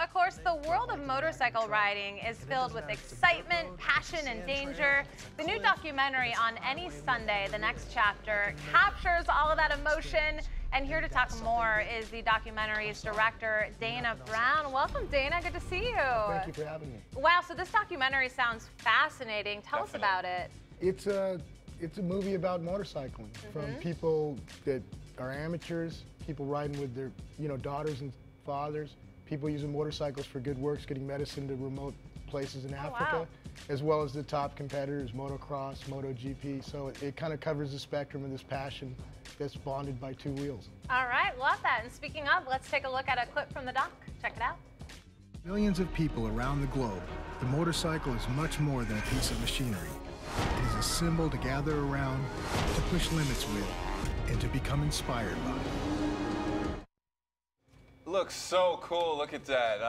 of course, the world of motorcycle riding is filled with excitement, passion, and danger. The new documentary on Any Sunday, The Next Chapter, captures all of that emotion. And here to talk more is the documentary's director, Dana Brown. Welcome, Dana. Good to see you. Thank you for having me. Wow, so this documentary sounds fascinating. Tell us about it. It's a movie about motorcycling, from people that are amateurs, people riding with their daughters and fathers, people using motorcycles for good works, getting medicine to remote places in Africa, wow. as well as the top competitors, motocross, MotoGP. So it kind of covers the spectrum of this passion that's bonded by two wheels. All right, love that. And speaking of, let's take a look at a clip from the doc. Check it out. Millions of people around the globe, the motorcycle is much more than a piece of machinery. It is a symbol to gather around, to push limits with, and to become inspired by. Looks so cool. Look at that.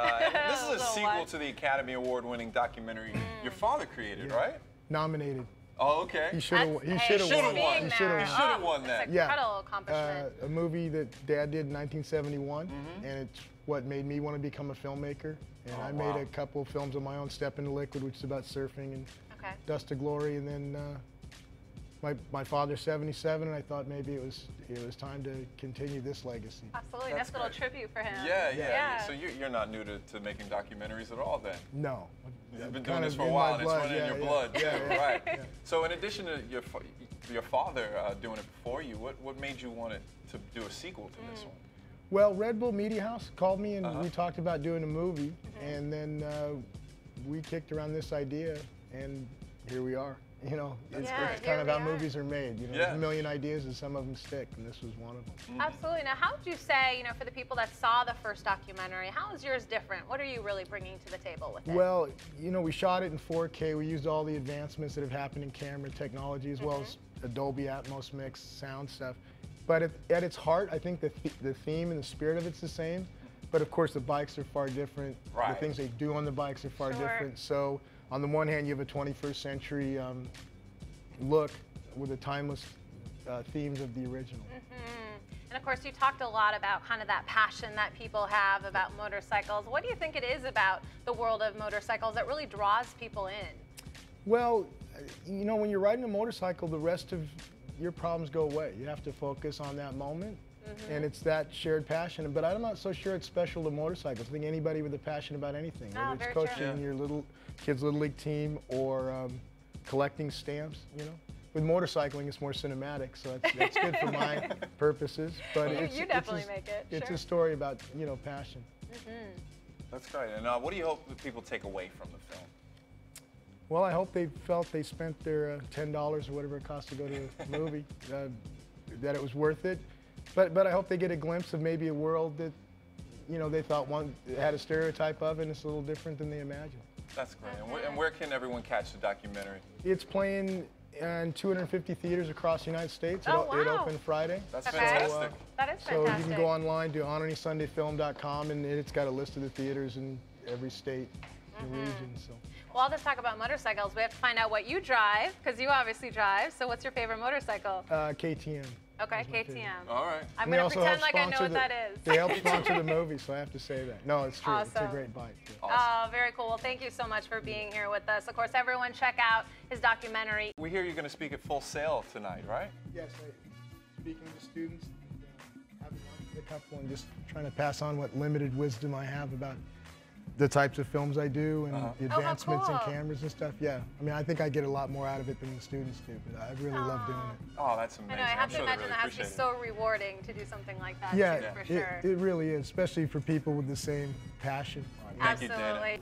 This is a sequel to the Academy Award-winning documentary your father created, right? Nominated. Oh, okay. He should have won. He should have won that. It's an incredible accomplishment. A movie that Dad did in 1971, and it's what made me want to become a filmmaker. And I made a couple of films of my own, Step into Liquid, which is about surfing, and Dust to Glory, and then my father's 77, and I thought maybe it was time to continue this legacy. Absolutely, nice little tribute for him. Yeah. So you're not new to making documentaries at all, then? No. You've been doing this for a while, and it's running in your blood, too, right? Yeah. So in addition to your father doing it before you, what made you want to do a sequel to this one? Well, Red Bull Media House called me, and we talked about doing a movie, and then we kicked around this idea, and here we are. It's kind of how movies are made. There's a million ideas and some of them stick, and this was one of them. Absolutely. Now, how would you say, for the people that saw the first documentary, how is yours different? What are you really bringing to the table with it? Well, we shot it in 4K. We used all the advancements that have happened in camera technology, as well as Dolby Atmos mix, sound stuff. But at its heart, I think the theme and the spirit of it's the same. But of course, the bikes are far different. The things they do on the bikes are far different. So on the one hand, you have a 21st century look with the timeless themes of the original. And of course, you talked a lot about kind of that passion that people have about motorcycles. What do you think it is about the world of motorcycles that really draws people in? Well, when you're riding a motorcycle, the rest of your problems go away. You have to focus on that moment. And it's that shared passion. But I'm not so sure it's special to motorcycles. I think anybody with a passion about anything, whether it's coaching your kid's Little League team or collecting stamps, With motorcycling, it's more cinematic, so that's good for my purposes. But you definitely make it. It's a story about, passion. That's great. And what do you hope that people take away from the film? Well, I hope they felt they spent their $10 or whatever it costs to go to a movie, that it was worth it. But I hope they get a glimpse of maybe a world that, they thought one had a stereotype of, and it's a little different than they imagined. That's great. And where can everyone catch the documentary? It's playing in 250 theaters across the United States. It opened Friday. That's fantastic. That is fantastic. So you can go online to onanysundayfilm.com, and it's got a list of the theaters in every state and region. So. Well, let's talk about motorcycles. We have to find out what you drive, because you obviously drive. So what's your favorite motorcycle? KTM. Okay, KTM. All right. I'm going to pretend like I know what that is. They help sponsor the movie, so I have to say that. No, it's true. Awesome. It's a great bike. Awesome. Oh, very cool. Well, thank you so much for being here with us. Of course, everyone check out his documentary. We hear you're going to speak at Full Sail tonight, right? Yes, speaking to students, having lunch with a couple, and just trying to pass on what limited wisdom I have about the types of films I do and the advancements in cameras and stuff. Yeah, I think I get a lot more out of it than the students do, but I really love doing it. Oh, that's amazing. I know, I have to imagine that has to be so rewarding to do something like that, for sure. It really is, especially for people with the same passion. Thank you, Dana.